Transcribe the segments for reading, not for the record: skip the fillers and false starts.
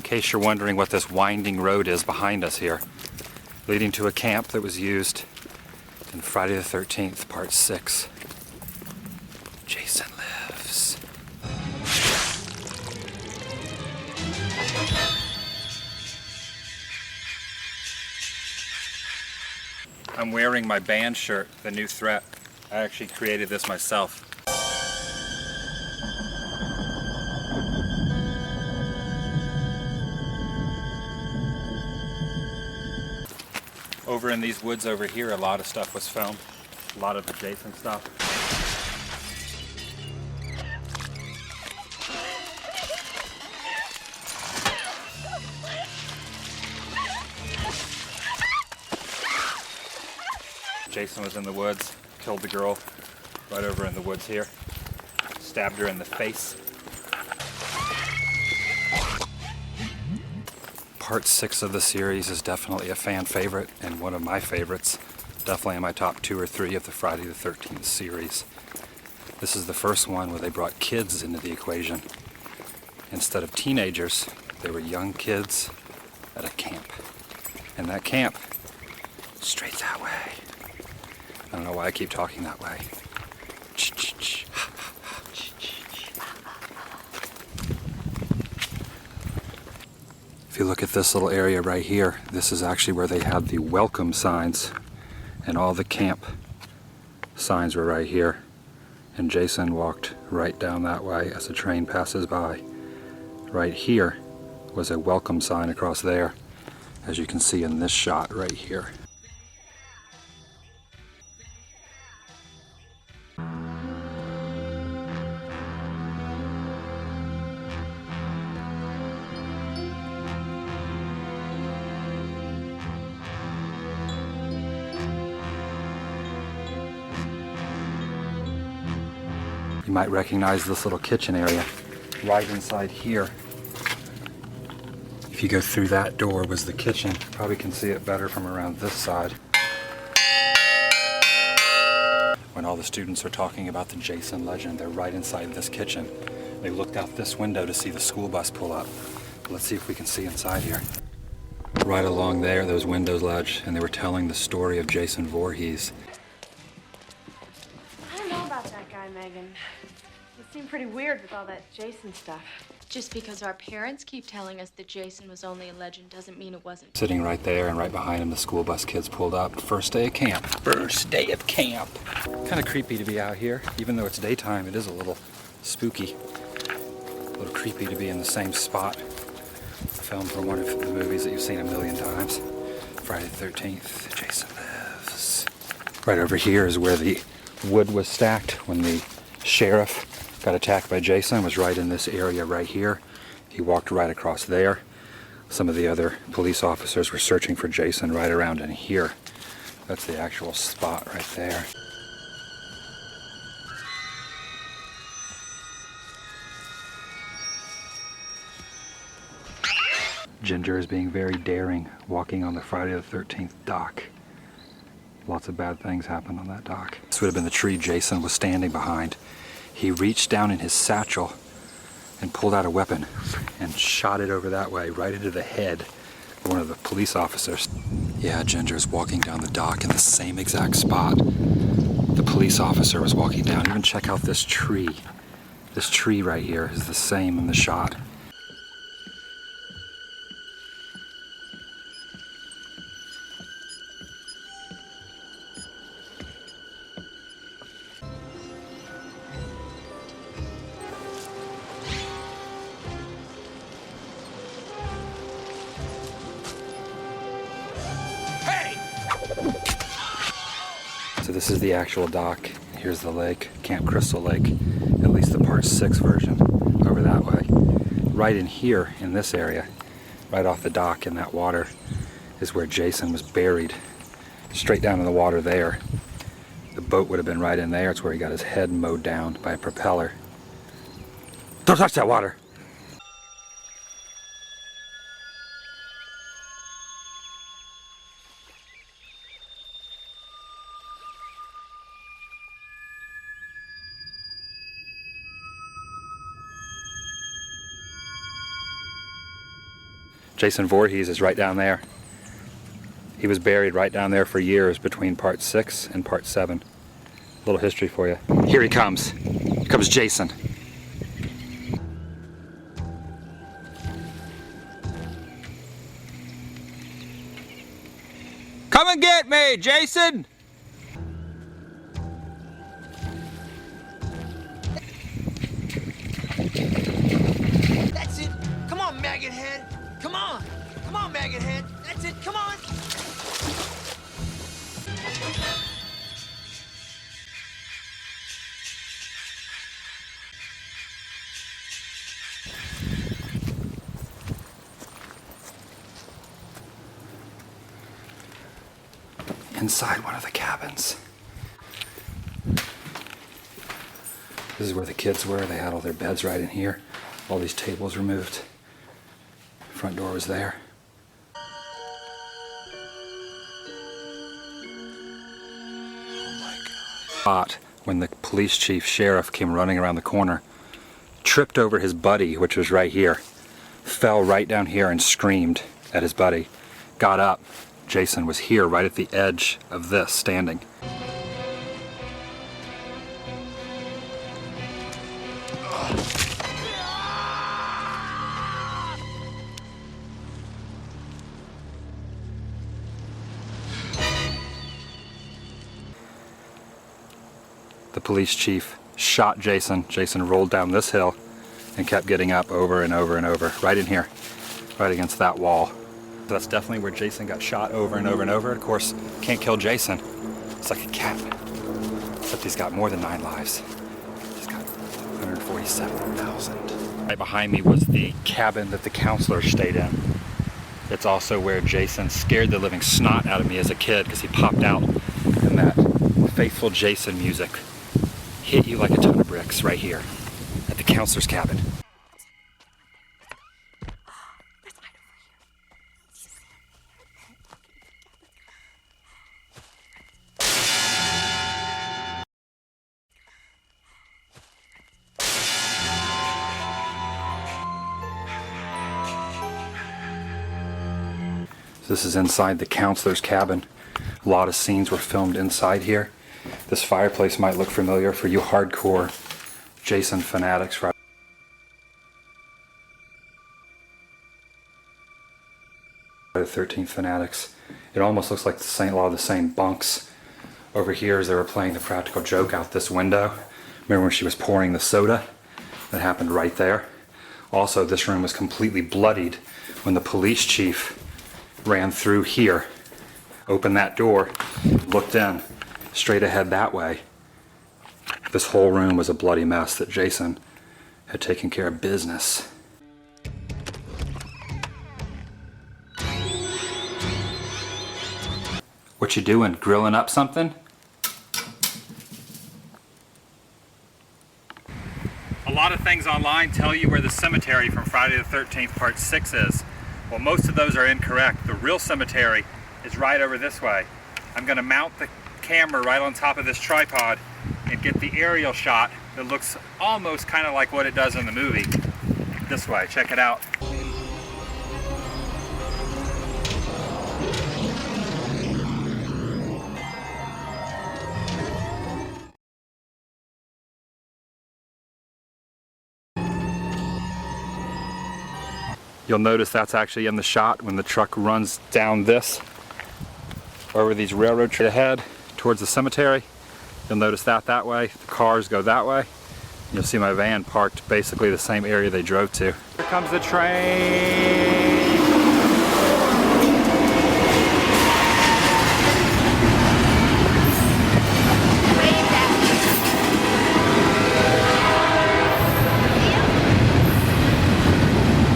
case you're wondering what this winding road is behind us here, leading to a camp that was used in Friday the 13th, Part 6. Jason lives. I'm wearing my band shirt, The New Threat. I actually created this myself. Over in these woods over here, a lot of stuff was filmed. A lot of the Jason stuff. Jason was in the woods, killed the girl right over in the woods here, stabbed her in the face. Part 6 of the series is definitely a fan favorite and one of my favorites, definitely in my top 2 or 3 of the Friday the 13th series. This is the first one where they brought kids into the equation. Instead of teenagers, they were young kids at a camp. And that camp, straight that way. I don't know why I keep talking that way. If you look at this little area right here, this is actually where they had the welcome signs, and all the camp signs were right here. And Jason walked right down that way as the train passes by. Right here was a welcome sign across there, as you can see in this shot right here. You might recognize this little kitchen area right inside here. If you go through that door was the kitchen. Probably can see it better from around this side. When all the students are talking about the Jason legend, they're right inside this kitchen. They looked out this window to see the school bus pull up. Let's see if we can see inside here. Right along there, those windows ledge, and they were telling the story of Jason Voorhees. I don't know about that guy, Megan. It seemed pretty weird with all that Jason stuff. Just because our parents keep telling us that Jason was only a legend doesn't mean it wasn't. Sitting right there, and right behind him, the school bus kids pulled up. First day of camp. First day of camp. Kind of creepy to be out here. Even though it's daytime, it is a little spooky. A little creepy to be in the same spot. Filmed for one of the movies that you've seen a million times. Friday the 13th, Jason lives. Right over here is where the wood was stacked when the sheriff got attacked by Jason. Was right in this area right here. He walked right across there. Some of the other police officers were searching for Jason right around in here. That's the actual spot right there. Jinger is being very daring, walking on the Friday the 13th dock. Lots of bad things happened on that dock. This would have been the tree Jason was standing behind. He reached down in his satchel and pulled out a weapon and shot it over that way, right into the head of one of the police officers. Yeah, Ginger's walking down the dock in the same exact spot the police officer was walking down. Even check out this tree. This tree right here is the same in the shot. So this is the actual dock. Here's the lake, Camp Crystal Lake, at least the Part 6 version, over that way. Right in here, in this area, right off the dock in that water, is where Jason was buried. Straight down in the water there. The boat would have been right in there. It's where he got his head mowed down by a propeller. Don't touch that water! Jason Voorhees is right down there. He was buried right down there for years between part 6 and part 7. A little history for you. Here he comes. Here comes Jason. Come and get me, Jason! That's it. Come on, maggot head. Come on. Come on, maggot head. That's it. Come on. Inside one of the cabins. This is where the kids were. They had all their beds right in here. All these tables removed. Front door was there. Oh my God. When the police chief sheriff came running around the corner, tripped over his buddy, which was right here, fell right down here and screamed at his buddy. Got up. Jason was here right at the edge of this, standing. The police chief shot Jason. Jason rolled down this hill and kept getting up over and over and over, right in here, right against that wall. So that's definitely where Jason got shot over and over and over. Of course, can't kill Jason. It's like a cat. Except he's got more than 9 lives. He's got 147,000. Right behind me was the cabin that the counselor stayed in. It's also where Jason scared the living snot out of me as a kid because he popped out and that faithful Jason music hit you like a ton of bricks right here at the counselor's cabin. This is inside the counselor's cabin. A lot of scenes were filmed inside here. This fireplace might look familiar for you hardcore Jason fanatics. Friday the 13th fanatics. It almost looks like a lot of the same bunks over here as they were playing the practical joke out this window. Remember when she was pouring the soda? That happened right there. Also, this room was completely bloodied when the police chief ran through here, opened that door, looked in, straight ahead that way. This whole room was a bloody mess that Jason had taken care of business. What you doing, grilling up something? A lot of things online tell you where the cemetery from Friday the 13th Part 6 is. Well, most of those are incorrect. The real cemetery is right over this way. I'm going to mount the camera right on top of this tripod and get the aerial shot that looks almost kind of like what it does in the movie. This way, check it out. You'll notice that's actually in the shot when the truck runs down this over these railroad tracks ahead towards the cemetery. You'll notice that way. The cars go that way. You'll see my van parked basically the same area they drove to. Here comes the train.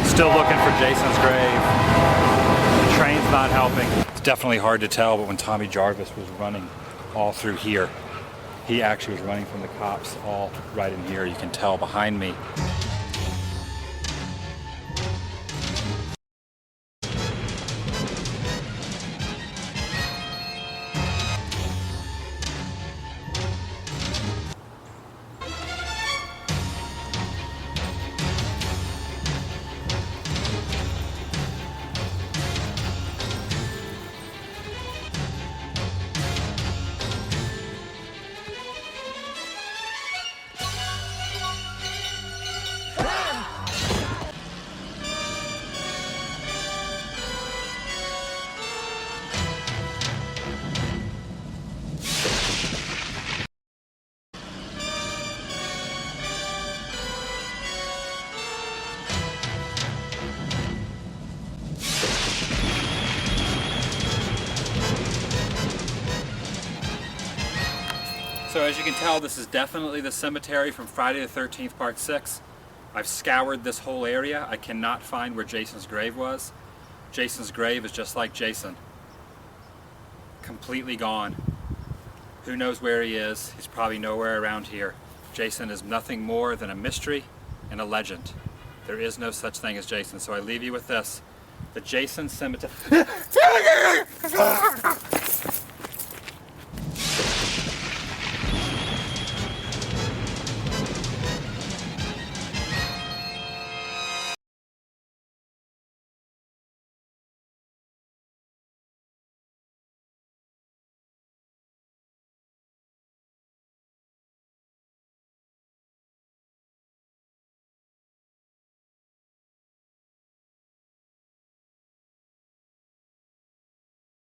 Still looking for Jason's grave. The train's not helping. It's definitely hard to tell, but when Tommy Jarvis was running all through here, he actually was running from the cops all right in here. You can tell behind me. So as you can tell, this is definitely the cemetery from Friday the 13th, Part 6. I've scoured this whole area. I cannot find where Jason's grave was. Jason's grave is just like Jason. Completely gone. Who knows where he is? He's probably nowhere around here. Jason is nothing more than a mystery and a legend. There is no such thing as Jason. So I leave you with this. The Jason Cemetery.